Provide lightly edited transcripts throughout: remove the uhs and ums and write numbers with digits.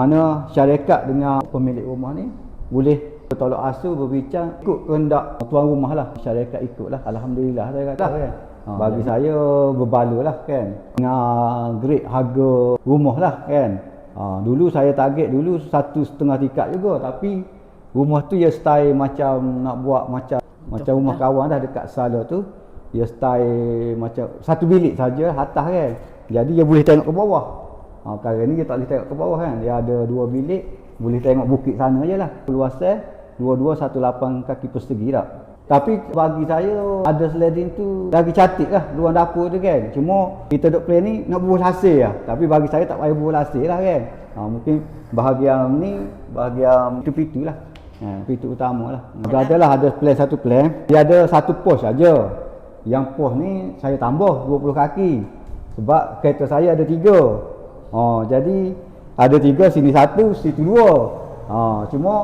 Mana syarikat dengan pemilik rumah ni boleh bertolak ansur, berbincang ikut kehendak tuan rumah lah. Syarikat ikutlah. Alhamdulillah saya kata kan. Bagi saya berbaloi lah kan. Dengan grade harga rumah lah kan. Dulu saya target dulu 1,5 tingkat juga, tapi rumah tu ya style macam nak buat macam rumah kawan dah dekat Sala tu. Dia style macam satu bilik saja atas kan. Jadi dia boleh tengok ke bawah. Kali ni dia tak boleh tengok ke bawah kan. Dia ada 2 bilik, boleh tengok bukit sana je lah. Luasnya 2218 kaki persegi tak. Tapi bagi saya ada sliding tu lagi cantik lah ruang dapur tu kan. Cuma kita duk plan ni nak bubuh hasil lah. Tapi bagi saya tak payah bubuh hasil lah kan. Mungkin bahagian ni bahagian pintu lah. Pintu utama lah. Dia ada plan satu plan. Dia ada satu pos saja. Yang pos ni saya tambah 20 kaki. Sebab kereta saya ada 3. Jadi ada 3, sini 1, situ 2. Cuma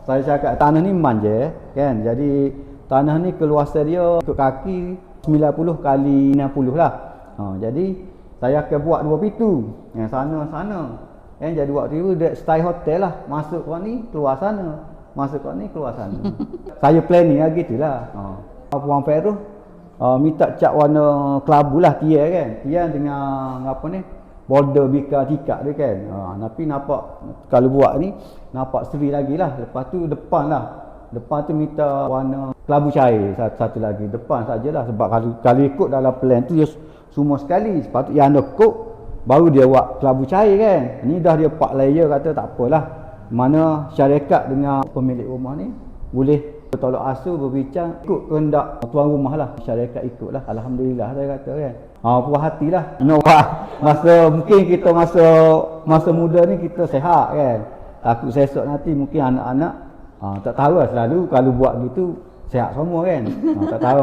saya cakap tanah ni manja kan. Jadi tanah ni keluasan dia ikut kaki 90 kali 60 lah. Jadi saya akan buat 2 pintu. Yang sana. Jadi waktu itu dia style hotel lah. Masuk kat ni, keluar sana. Masuk kat ni, keluar sana. Saya planning lah gitulah. Puan Feroz minta cat warna kelabu lah tiang kan. Tiang dengan apa ni? Border bika tikak dia kan. Tapi nampak kalau buat ni nampak seri lagi lah. Lepas tu depan lah. Depan tu minta warna kelabu cair satu lagi. Depan sajalah. Sebab kalau ikut dalam plan tu dia semua sekali. Sepatut yang ada kok baru dia buat kelabu cair kan. Ni dah dia 4 layer kata tak apalah. Mana syarikat dengan pemilik rumah ni boleh bertolak ansur, berbincang ikut kehendak tuan rumah lah. Syarikat ikutlah. Alhamdulillah saya kata kan. Puas hatilah. Mungkin kita masa muda ni kita sehat kan. Takut sesok nanti mungkin anak-anak tak tahu lah, selalu kalau buat gitu sehat semua kan. Tak tahu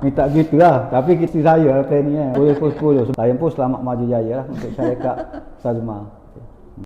minta gitulah. Tapi kita saya plan ni kan. 10 saya pun selamat maju jaya lah untuk syarikat Salma.